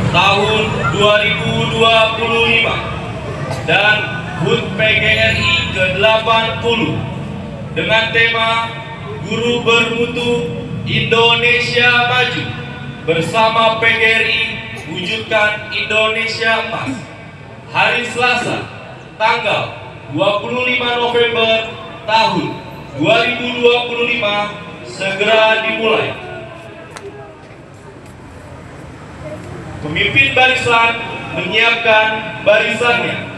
tahun 2025 dan HUT PGRI ke-80 dengan tema Guru Bermutu Indonesia Maju bersama PGRI wujudkan Indonesia Emas. Hari Selasa tanggal 25 November tahun 2025 segera dimulai. Pemimpin barisan menyiapkan barisannya.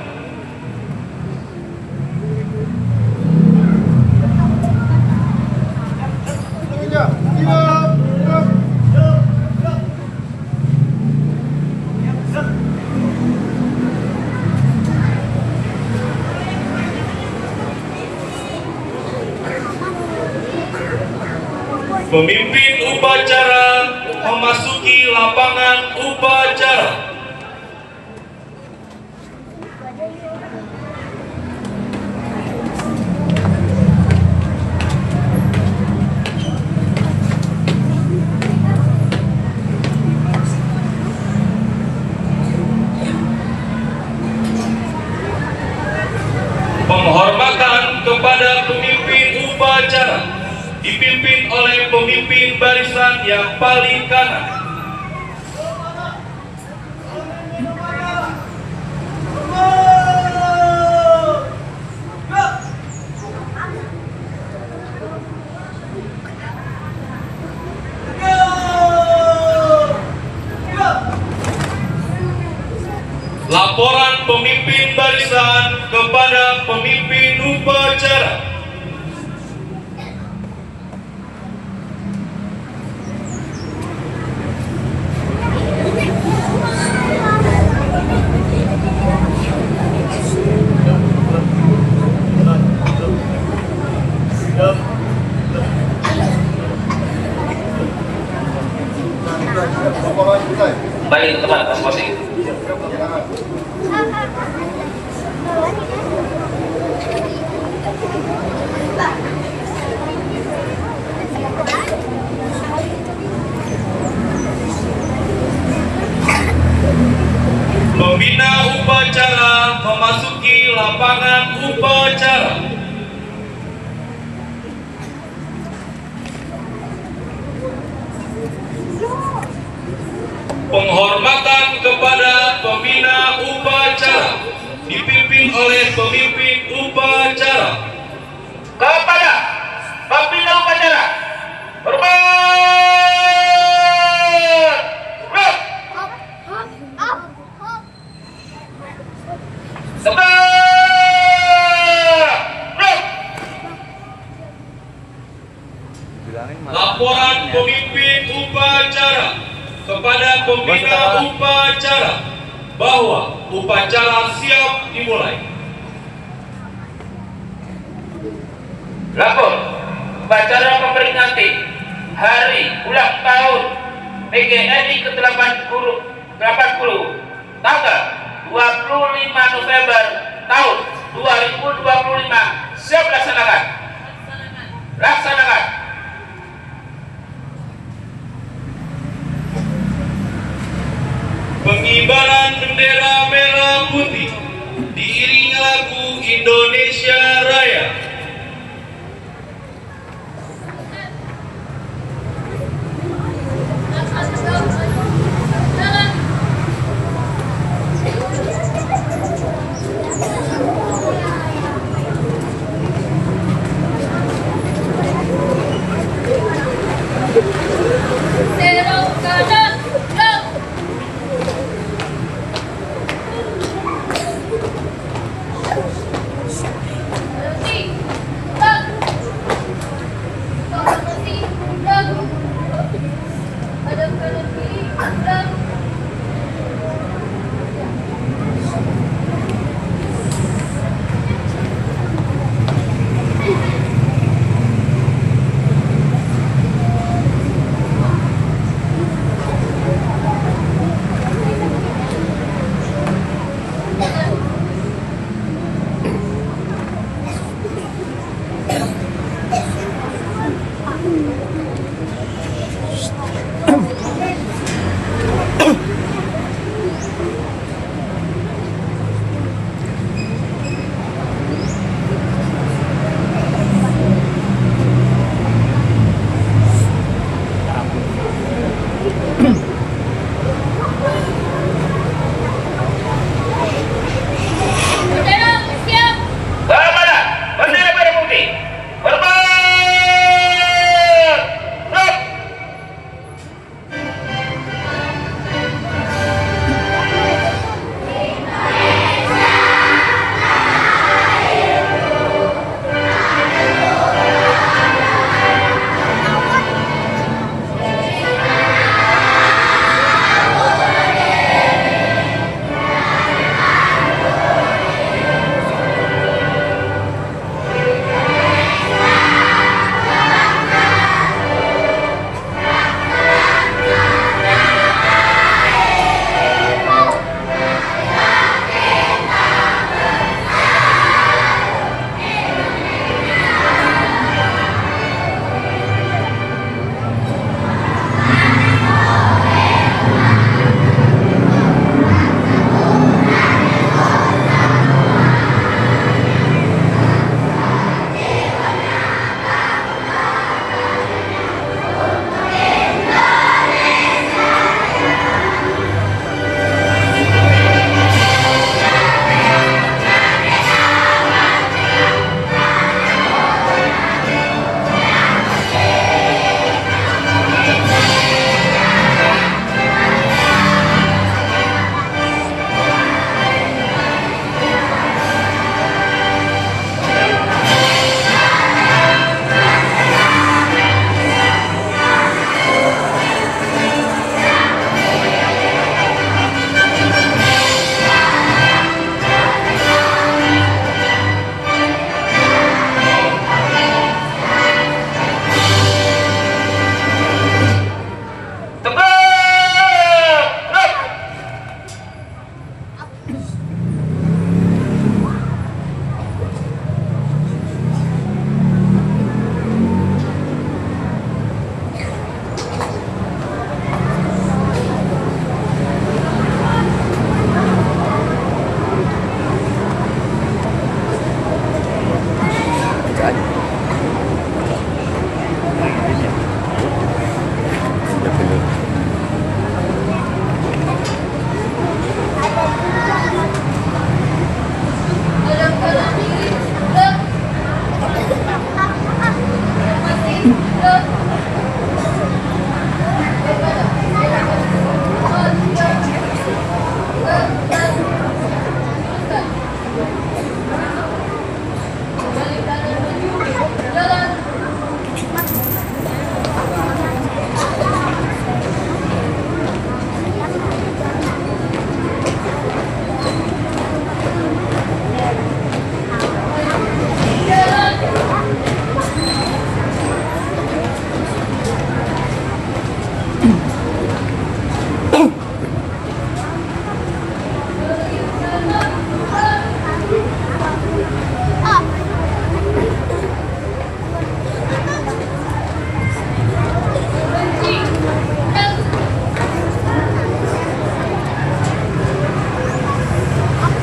Pemimpin upacara memasuki lapangan upacara. Penghormatan kepada pemimpin upacara dipimpin oleh pemimpin barisan yang paling kanan. Laporan pemimpin barisan kepada pemimpin upacara. Baik teman masing-masing. Pembina upacara memasuki lapangan upacara. Penghormatan kepada pembina upacara dipimpin oleh pemimpin upacara. Kepada pembina upacara, hormat. Laporan pemimpin upacara kepada pembina upacara bahwa upacara siap dimulai. Lapor upacara memperingati hari ulang tahun PGRI ke-80 tanggal 25 November tahun 2025 siap laksanakan. Pengibaran bendera merah putih diiringi lagu Indonesia Raya.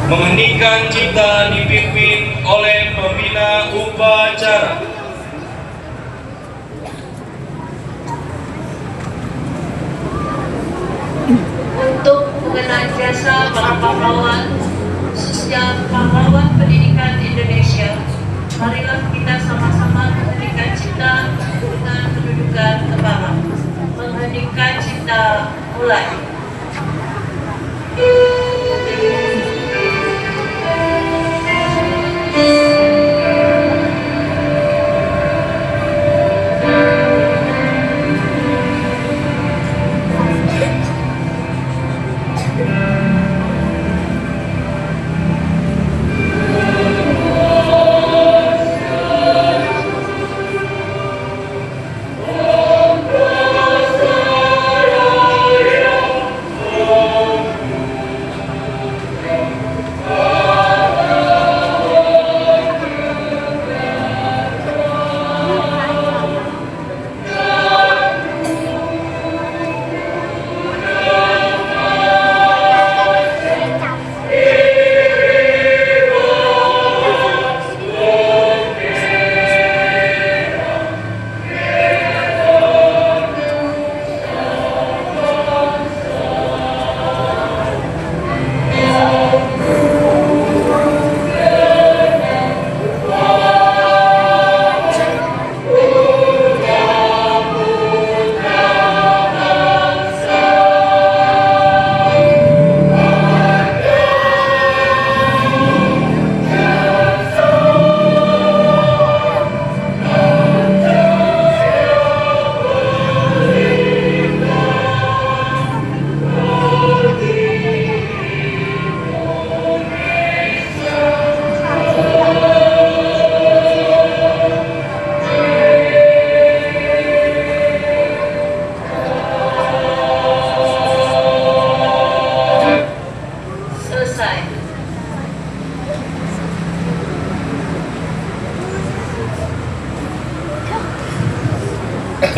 Mengheningkan cipta dipimpin oleh pembina upacara. Untuk mengenang jasa para pahlawan, khususnya pahlawan pendidikan Indonesia, marilah kita sama-sama mengheningkan cipta dengan menundukkan kepala. Mengheningkan cipta, mulai.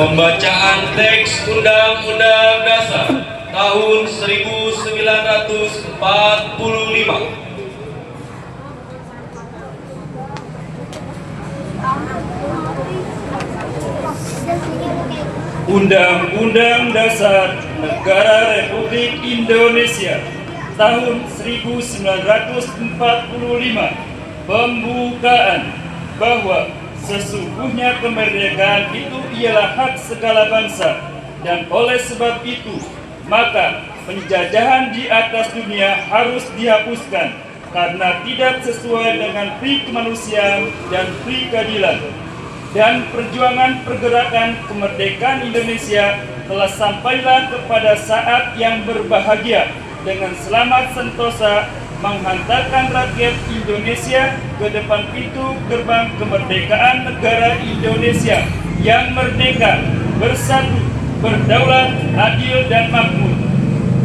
Pembacaan teks Undang-Undang Dasar tahun 1945. Undang-Undang Dasar Negara Republik Indonesia tahun 1945 pembukaan bahwa sesungguhnya kemerdekaan itu ialah hak segala bangsa, dan oleh sebab itu maka penjajahan di atas dunia harus dihapuskan karena tidak sesuai dengan pri kemanusiaan dan pri keadilan. Dan perjuangan pergerakan kemerdekaan Indonesia telah sampailah kepada saat yang berbahagia dengan selamat sentosa menghantarkan rakyat Indonesia ke depan pintu gerbang kemerdekaan negara Indonesia yang merdeka, bersatu, berdaulat, adil, dan makmur.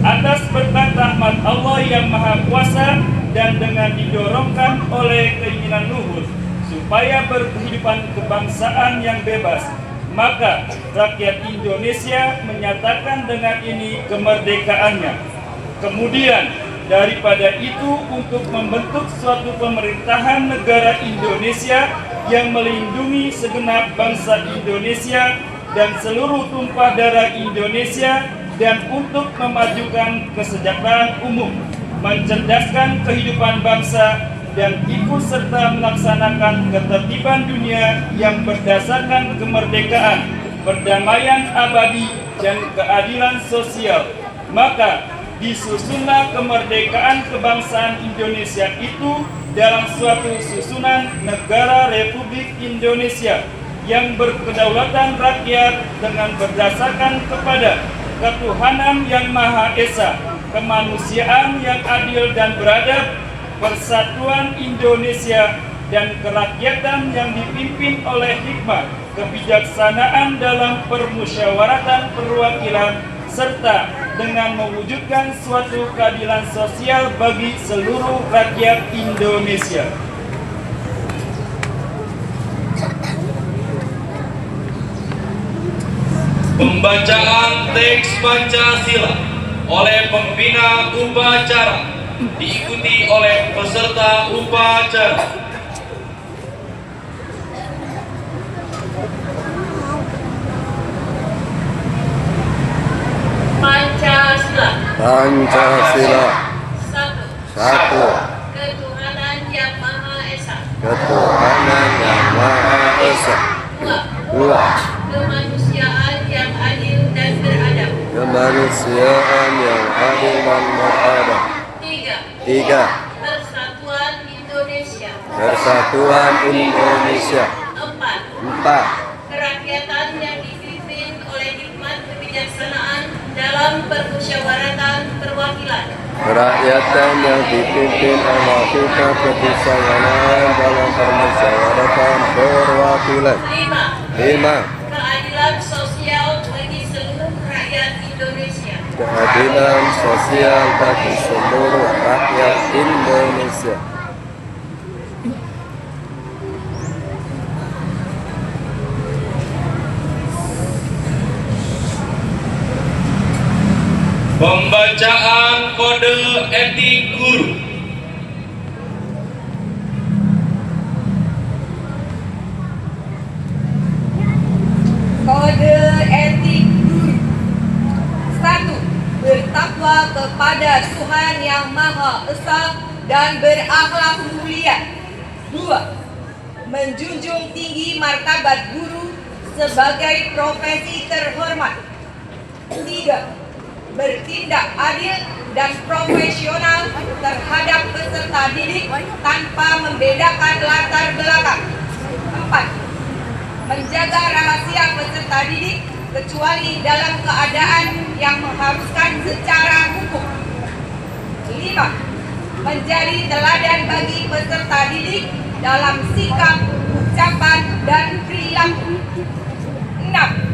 Atas berkat rahmat Allah yang Maha Kuasa dan dengan didorongkan oleh keinginan luhur supaya berkehidupan kebangsaan yang bebas, maka rakyat Indonesia menyatakan dengan ini kemerdekaannya. Kemudian daripada itu, untuk membentuk suatu pemerintahan negara Indonesia yang melindungi segenap bangsa Indonesia dan seluruh tumpah darah Indonesia, dan untuk memajukan kesejahteraan umum, mencerdaskan kehidupan bangsa, dan ikut serta melaksanakan ketertiban dunia yang berdasarkan kemerdekaan, perdamaian abadi, dan keadilan sosial. Maka disusunlah kemerdekaan kebangsaan Indonesia itu dalam suatu susunan negara Republik Indonesia yang berkedaulatan rakyat dengan berdasarkan kepada ketuhanan yang Maha Esa, kemanusiaan yang adil dan beradab, persatuan Indonesia, dan kerakyatan yang dipimpin oleh hikmah, kebijaksanaan dalam permusyawaratan perwakilan, serta dengan mewujudkan suatu keadilan sosial bagi seluruh rakyat Indonesia. Pembacaan teks Pancasila oleh pembina upacara diikuti oleh peserta upacara. Pancasila. Pancasila. Satu. 1. Ketuhanan Yang Maha Esa. Ketuhanan Yang Maha Esa. 2. 2. Kemanusiaan yang adil dan beradab. Kemanusiaan yang adil dan beradab. 3. 3. Persatuan Indonesia. Persatuan Indonesia. 4. 4. Kerakyatan yang dipimpin oleh hikmat kebijaksanaan dalam permusyawaratan perwakilan. Kerakyatan yang dipimpin oleh hikmat kebijaksanaan dalam permusyawaratan perwakilan. 5. Keadilan sosial bagi seluruh rakyat Indonesia. Keadilan sosial bagi seluruh rakyat Indonesia. Pembacaan kode etik guru. Kode etik guru. 1. Bertakwa kepada Tuhan Yang Maha Esa dan berakhlak mulia. 2. Menjunjung tinggi martabat guru sebagai profesi terhormat. 3. Bertindak adil dan profesional terhadap peserta didik tanpa membedakan latar belakang. 4. Menjaga rahasia peserta didik kecuali dalam keadaan yang mengharuskan secara hukum. 5. Menjadi teladan bagi peserta didik dalam sikap, ucapan, dan perilaku. 6.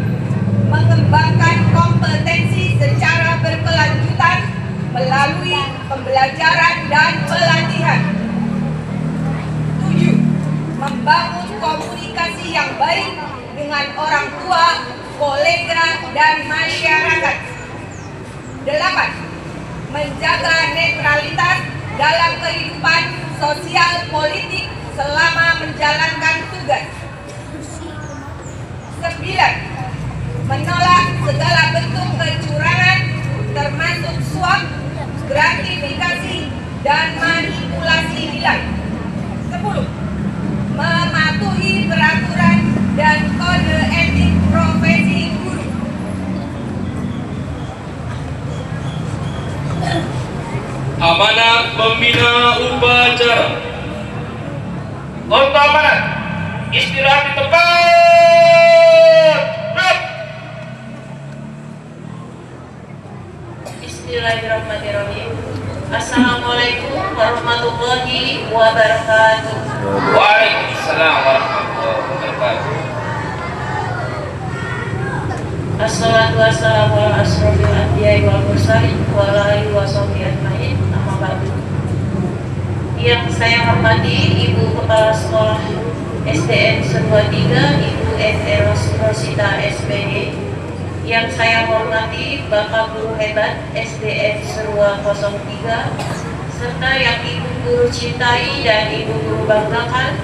Mengembangkan kompetensi secara berkelanjutan melalui pembelajaran dan pelatihan. 7. Membangun komunikasi yang baik dengan orang tua, kolega, dan masyarakat. 8. Menjaga netralitas dalam kehidupan sosial politik selama menjalankan tugas. 9. Menolak segala bentuk kecurangan termasuk suap, gratifikasi, dan manipulasi nilai. 10. Mematuhi peraturan dan kode etik profesi guru. Amanat pembina upacara. Untuk amanat, istirahat di tempat. Rep. Bismillahirrahmanirrahim. Assalamualaikum warahmatullahi wabarakatuh. Waalaikumsalam warahmatullahi wabarakatuh. Assalatu wassalamu ala asrofil anbiya'i wal mursalin wa ala alihi wa sahbihi ajmain. Amma ba'du. Yang saya hormati Ibu Kepala Sekolah SDN Serua 3, Ibu Eros Rosita SPG. Yang saya hormati Bapak Guru Hebat SDN Serua 03, serta yang Ibu Guru cintai dan Ibu Guru banggakan,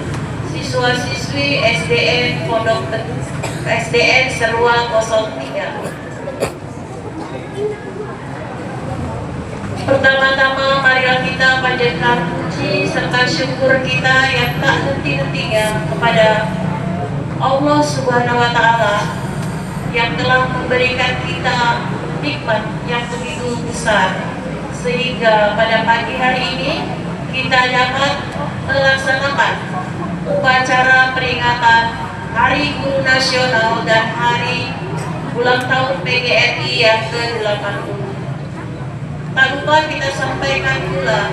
siswa-siswi SDN Pondok SDN Serua 03. Pertama-tama marilah kita panjatkan puji serta syukur kita yang tak henti-hentinya kepada Allah Subhanahu wa Ta'ala yang telah memberikan kita nikmat yang begitu besar, sehingga pada pagi hari ini kita dapat melaksanakan upacara peringatan Hari Guru Nasional dan Hari Ulang Tahun PGRI yang ke-80. Tak lupa kita sampaikan pula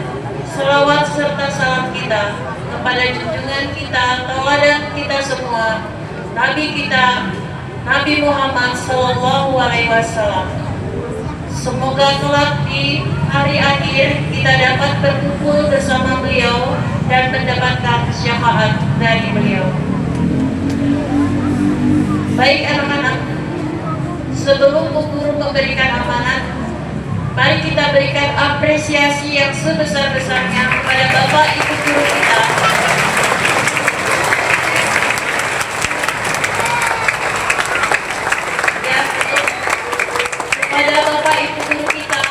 selawat serta salam kita kepada junjungan kita, tauladan kita semua, Nabi kita, Nabi Muhammad Sallallahu Alaihi Wasallam. Semoga kelak di hari akhir kita dapat berkumpul bersama beliau dan mendapatkan syafaat dari beliau. Baik anak-anak, sebelum guru memberikan amanat, Mari kita berikan apresiasi yang sebesar-besarnya kepada Bapak Ibu guru kita. Ya, kepada Bapak Ibu guru kita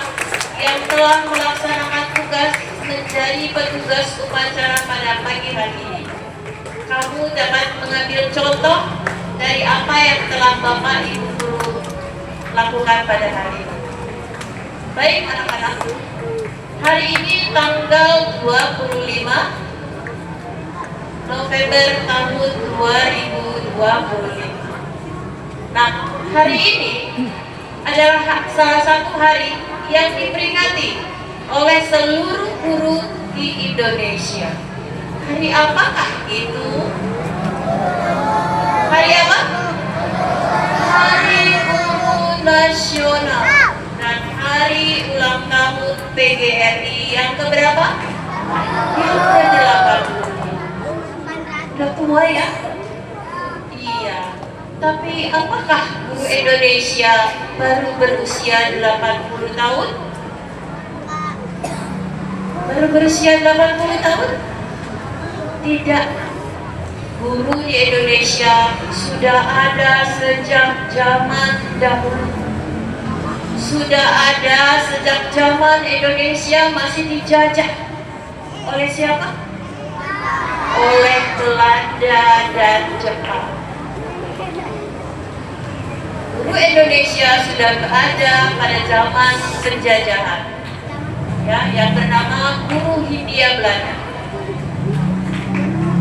yang telah melaksanakan tugas menjadi petugas upacara pada pagi hari ini. Kamu dapat mengambil contoh dari apa yang telah Bapak Ibu guru lakukan pada hari ini. Baik anak-anak, hari ini tanggal 25 November tahun 2025. Nah, hari ini adalah salah satu hari yang diperingati oleh seluruh guru di Indonesia. Hari apakah itu? Hari apa? Hari Guru Nasional dan hari ulang tahun PGRI yang keberapa? Yang ke-80. Udah tua ya? Iya. Tapi apakah guru Indonesia baru berusia 80 tahun? Baru berusia 80 tahun? Tidak. Guru di Indonesia sudah ada sejak zaman dahulu. Sudah ada sejak zaman Indonesia masih dijajah oleh siapa? Oleh Belanda dan Jepang. Guru Indonesia sudah ada pada zaman penjajahan, ya, yang bernama Guru Hindia Belanda.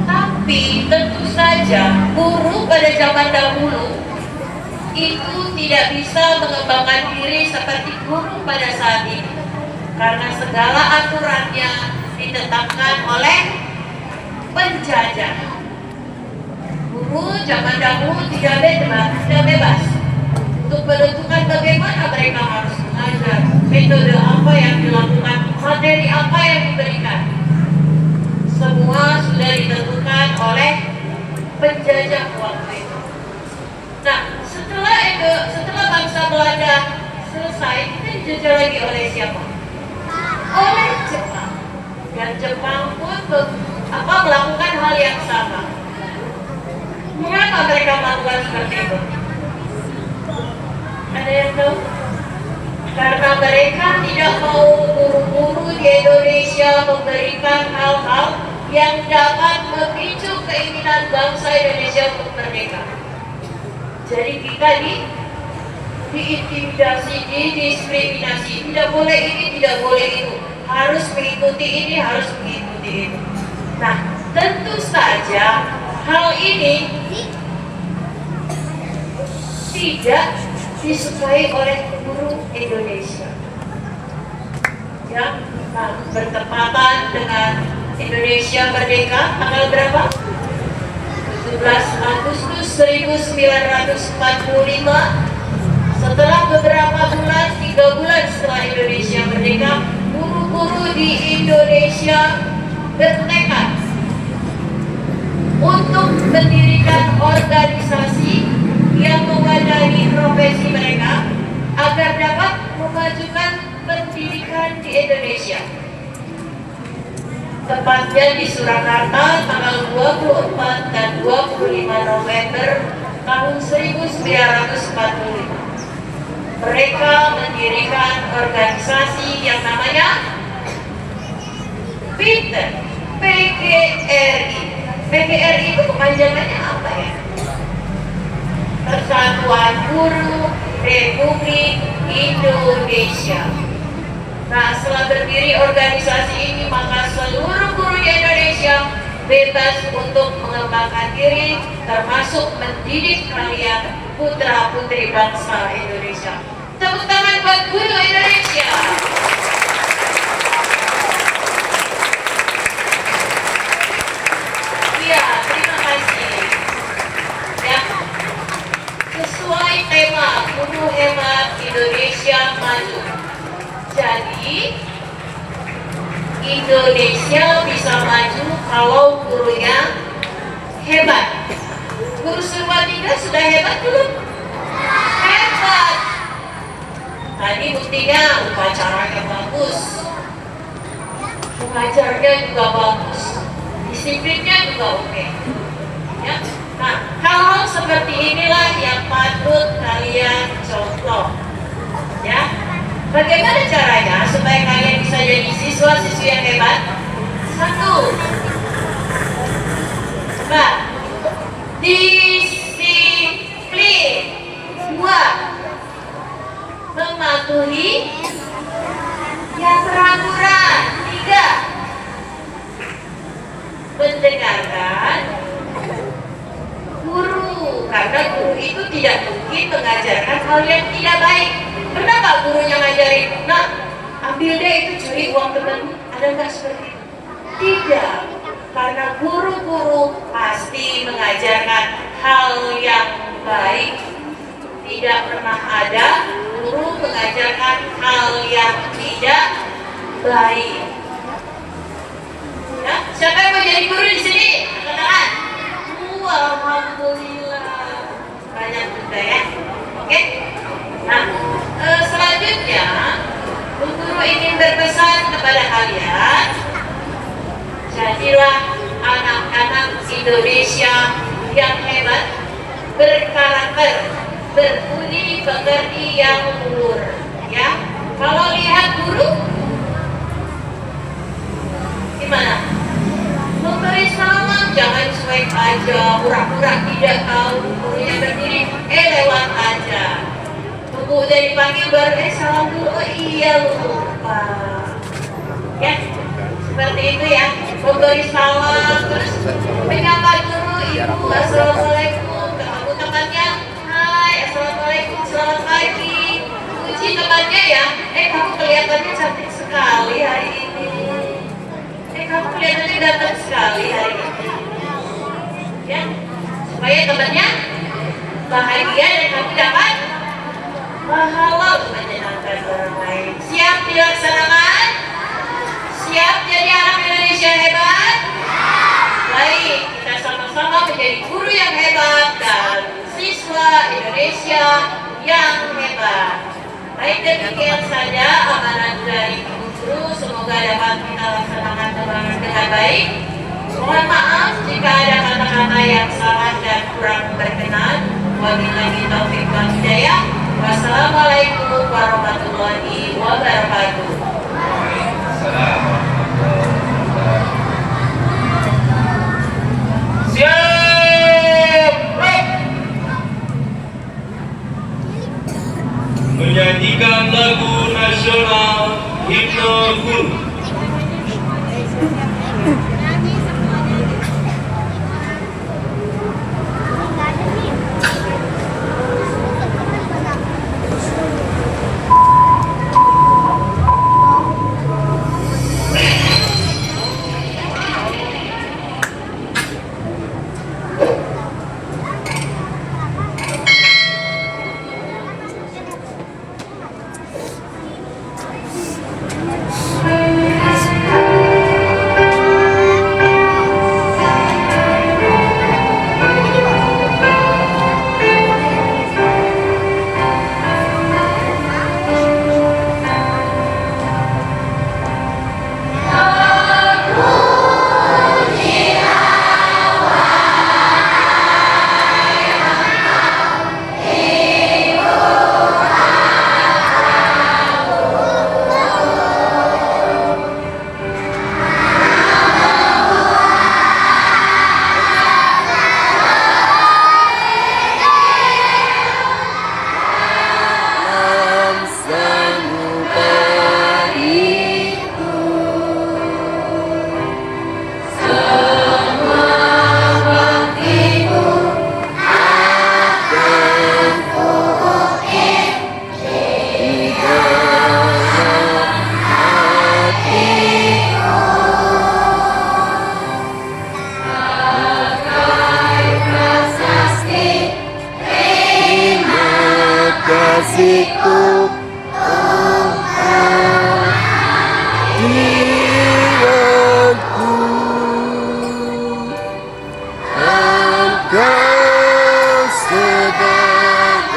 Tapi tentu saja guru pada zaman dahulu itu tidak bisa mengembangkan diri seperti guru pada saat ini, karena segala aturannya ditetapkan oleh penjajah. Guru zaman dahulu tidak bebas untuk menentukan bagaimana mereka harus mengajar, metode apa yang dilakukan, materi apa yang diberikan. Semua sudah ditentukan oleh penjajah waktu itu. Nah, setelah bangsa Belanda selesai, kita dijajah lagi oleh siapa? Oleh Jepang. Dan Jepang pun melakukan hal yang sama. Mengapa mereka melakukan seperti itu? Ada yang tahu? Karena mereka tidak mau guru-guru di Indonesia memberikan hal-hal yang dapat memicu keinginan bangsa Indonesia untuk merdeka. Jadi kita diintimidasi, didiskriminasi, tidak boleh ini, tidak boleh itu, harus mengikuti ini, harus mengikuti itu. Nah, tentu saja hal ini tidak disukai oleh guru Indonesia. Ya, nah, bertepatan dengan Indonesia merdeka tanggal berapa? 17 Agustus 1945. Setelah beberapa bulan, 3 bulan setelah Indonesia merdeka, guru-guru di Indonesia bertekad untuk mendirikan organisasi yang mewadahi profesi mereka agar dapat memajukan pendidikan di Indonesia. Tepatnya di Surakarta tanggal 24 dan 25 November tahun 1945. Mereka mendirikan organisasi yang namanya PGRI. PGRI itu kepanjangannya apa ya? Persatuan Guru Republik Indonesia. Nah, setelah berdiri organisasi ini, maka seluruh guru di Indonesia bebas untuk mengembangkan diri, termasuk mendidik kalian putra-putri bangsa Indonesia. Tepuk tangan buat guru Indonesia. Iya, terima kasih. Ya, sesuai tema Guru Hebat Indonesia Maju. Jadi Indonesia bisa maju kalau gurunya hebat. Guru Surwatiga sudah hebat belum? Hebat. Tadi buktinya upacaranya bagus, pengajarnya juga bagus, disiplinnya juga oke. Ya. Nah, hal-hal seperti inilah yang patut kalian contoh. Ya, bagaimana caranya supaya kalian bisa jadi siswa-siswi yang hebat? Satu, coba disiplin. Dua, mematuhi yang peraturan. Tiga, mendengarkan guru, karena guru itu tidak mungkin mengajarkan hal yang tidak baik. Pernah nggak gurunya ngajarin, nah ambil deh itu curi uang temanmu? Ada nggak seperti itu? Tidak, karena guru-guru pasti mengajarkan hal yang baik. Tidak pernah ada guru mengajarkan hal yang tidak baik. Ya, siapa yang mau jadi guru di sini? Angkat tangan. Alhamdulillah, banyak juga ya. Oke. Nah, selanjutnya guru ingin berpesan kepada kalian, jadilah anak-anak Indonesia yang hebat, berkarakter, berbudi pekerti yang luhur. Ya, kalau lihat guru, gimana? Memberi salam, jangan cuek aja, pura-pura tidak tahu. Gurunya berdiri, lewat aja. Tunggu udah dipanggil baru salam dulu. Oh iya, lupa. Ya, seperti itu ya. Memberi salam, terus menyapa guru, ibu, assalamualaikum. Ketemu temannya, hai, assalamualaikum, selamat pagi. Puji temannya ya, kamu kelihatannya cantik sekali hari ini. Kamu kelihatannya ganteng sekali hari ini. Ya, supaya temannya bahagia dan kamu dapat pahala menyenangkan orang lain. Siap dilaksanakan? Siap jadi anak Indonesia hebat? Baik, kita sama-sama menjadi guru yang hebat dan siswa Indonesia yang hebat. Baik, demikian saja amanat dari Ibu Guru. Semoga dapat kita laksanakan dengan baik. Mohon maaf jika ada kata-kata yang salah dan kurang berkenan. Wabillahi taufiq wal hidayah. Wassalamualaikum warahmatullahi wabarakatuh. Siap. Menyanyikan lagu nasional Himne Guru. kasihku jiwaku, Engkau sebagai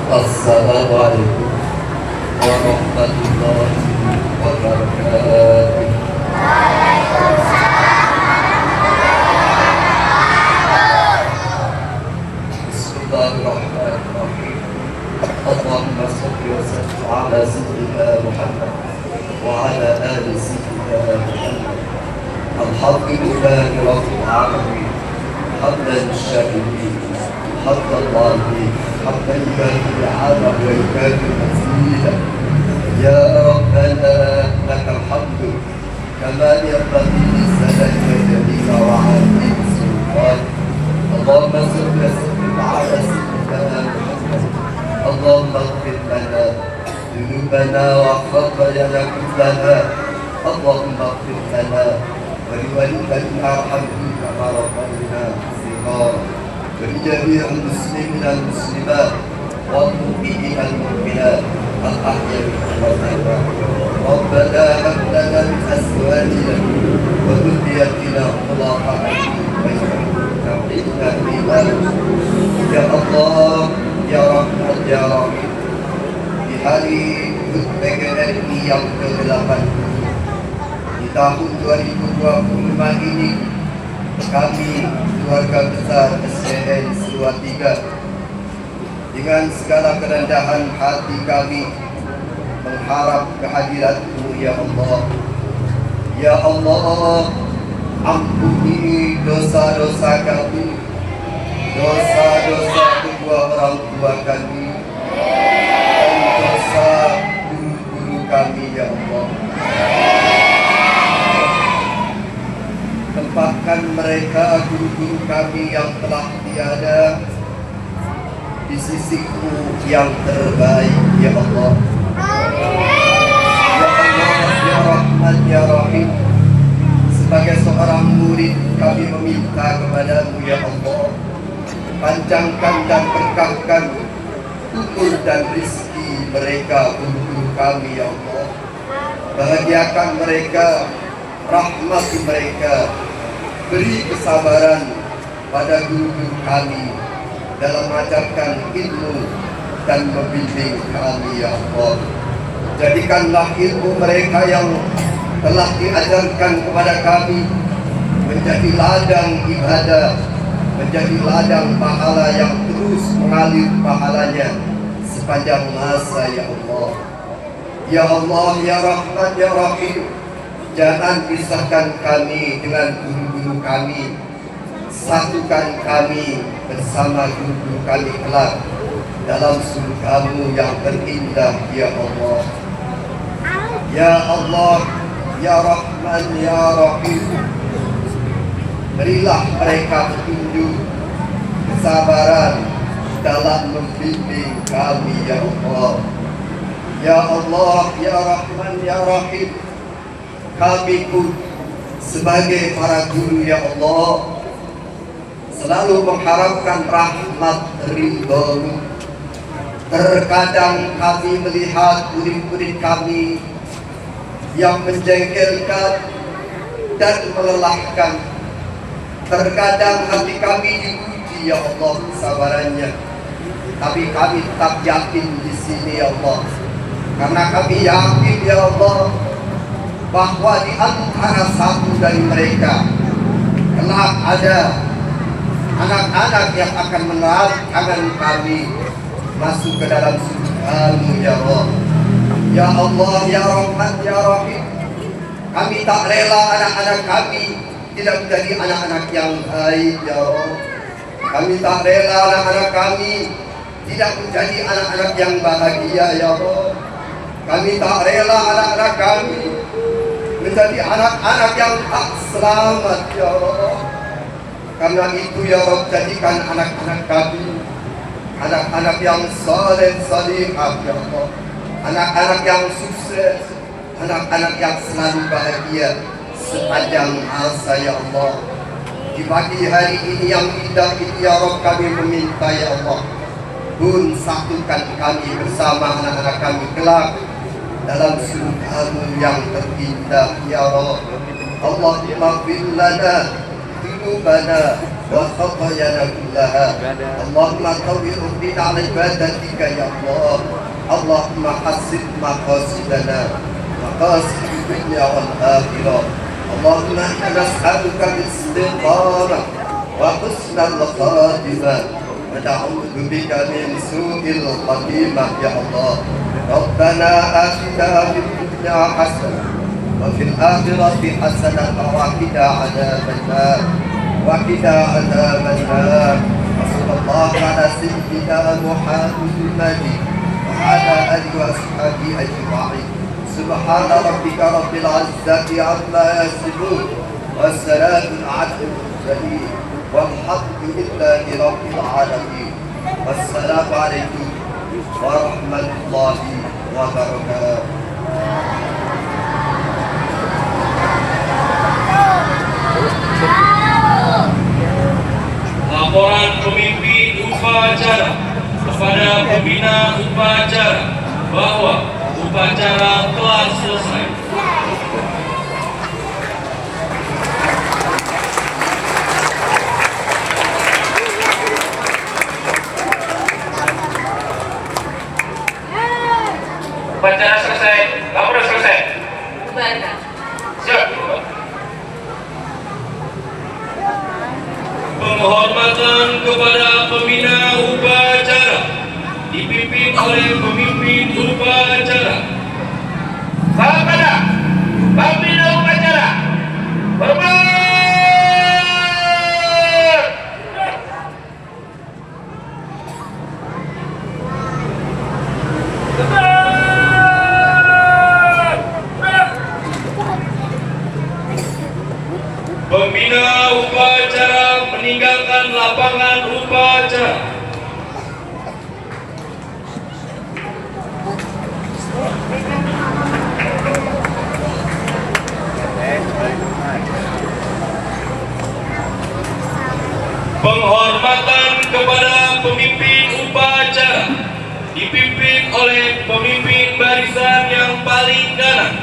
Assalamualaikum warahmatullahi wabarakatuh. Bismillahirrahmanirrahim. Allahumma salli wa sallim ala sayyidina Muhammad wa ala ali sayyidina Muhammad. Alhamdulillahi rabbil alamin. Hamdan syakiri, hamdan wali, hamdan yukafi ala wa yukafi mazida. Ya Rabbana lakal hamdu kama yanbaghi li jalali wajhika wa 'azimi sultanik. Allahumma salli wa sallim ala sayyidina Muhammad. Allahumma ighfir lana dhunubana wa khatayana kullaha. Allahumma ighfir lana ولوالدينا ارحمهم كما ربونا صغارا ولجميع المسلمين المسلمات والمؤمنين المؤمنات الاحياء والاموات. ربنا هب لنا من ازواجنا وذرياتنا قرة اعين واجعلنا اماما. Ya Allah, Ya Rahman, Ya Rahim, di hari PGRI yang ke-8 di tahun 2025 ini, kami keluarga besar SCN Seruat 3 dengan segala kerendahan hati kami mengharap kehadirat-Mu, Ya Allah. Ya Allah, ampuni dosa-dosa kami, dosa-dosa kedua orang tua kami, dan dosa guru-guru kami, Ya Allah. Tempatkan mereka, guru-guru kami yang telah tiada, di sisi-Mu yang terbaik, Ya Allah. Ya Allah, Ya Rahman, Ya Rahim, sebagai seorang murid kami meminta kepada-Mu, Ya Allah, panjangkan dan berkahkan umur dan rezeki mereka, guru-guru kami, Ya Allah. Bahagiakan mereka, rahmati mereka, beri kesabaran pada guru-guru kami dalam mengajarkan ilmu dan membimbing kami, Ya Allah. Jadikanlah ilmu mereka yang telah diajarkan kepada kami menjadi ladang ibadah, menjadi ladang pahala yang terus mengalir pahalanya sepanjang masa, Ya Allah. Ya Allah, Ya Rahman, Ya Rahim, jangan pisahkan kami dengan guru-guru kami. Satukan kami bersama guru-guru kami kelak dalam surga-Mu yang terindah, Ya Allah. Ya Allah, Ya Rahman, Ya Rahim, berilah mereka petunjuk, kesabaran dalam membimbing kami, Ya Allah. Ya Allah, Ya Rahman, Ya Rahim, kami pun sebagai para guru, Ya Allah, selalu mengharapkan rahmat ridho-Mu. Terkadang kami melihat murid-murid kami yang menjengkelkan dan melelahkan. Terkadang hati kami diuji, Ya Allah, kesabarannya. Tapi kami tetap yakin di sini, Ya Allah, karena kami yakin, Ya Allah, bahwa di antara satu dari mereka kelak ada anak-anak yang akan menarik tangan kami masuk ke dalam surga-Mu, Ya Allah. Ya Allah, Ya Rahman, Ya Rahim, kami tak rela anak-anak kami tidak menjadi anak-anak yang baik, Ya Allah. Kami tak rela anak-anak kami tidak menjadi anak-anak yang bahagia, Ya Allah. Kami tak rela anak-anak kami menjadi anak-anak yang tak selamat, Ya Allah. Karena itu, Ya Rabb, jadikan anak-anak kami anak-anak yang saleh salihah, Ya Allah. Anak-anak yang sukses, anak-anak yang selalu bahagia sepanjang masa, Ya Allah. Di pagi hari ini yang indah ini, Ya Rabb, kami meminta, Ya Allah, pun satukan kami bersama anak-anak kami kelak dalam surga-Mu yang terindah, Ya Rabb. Allahumma fir lana ذنوبنا وخطايانا كلها. اللهم قوي ربنا على عبادتك يا الله. اللهم حسن مقاصدنا مقاصد الدنيا والآخرة. اللهم إنا نسألك الاستقامة وحسن الخاتمة ونعوذ بك من سوء الخاتمة يا الله. ربنا آتنا في الدنيا حسنة وفي الآخرة حسنة وقنا عذاب النار وقنا عذاب النار. وصلى الله على سيدنا محمد وعلى آله وأصحابه أجمعين. سبحان ربك رب العزة عما يصفون والسلام على المرسلين والحمد لله رب العالمين. والسلام عليكم ورحمة الله وبركاته. Laporan pemimpin upacara kepada pembina upacara bahwa upacara telah selesai. Upacara selesai, laporan selesai. Benar. Siap. Penghormatan kepada pembina upacara dipimpin oleh pemimpin upacara. Kepada pembina upacara, hormat. Pembina upacara meninggalkan lapangan upacara. Penghormatan kepada pemimpin upacara dipimpin oleh pemimpin barisan yang paling kanan.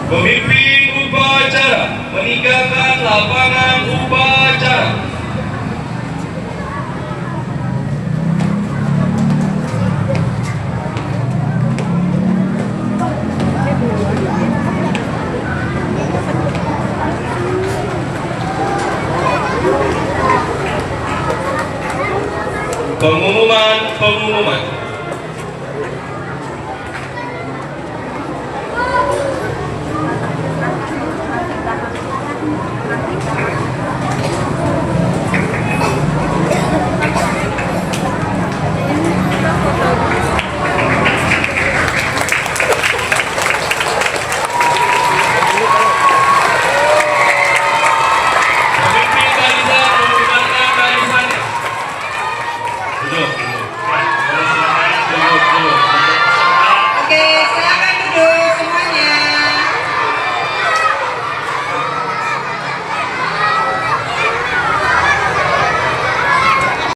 Pemimpin upacara meninggalkan lapangan upacara. Pengumuman.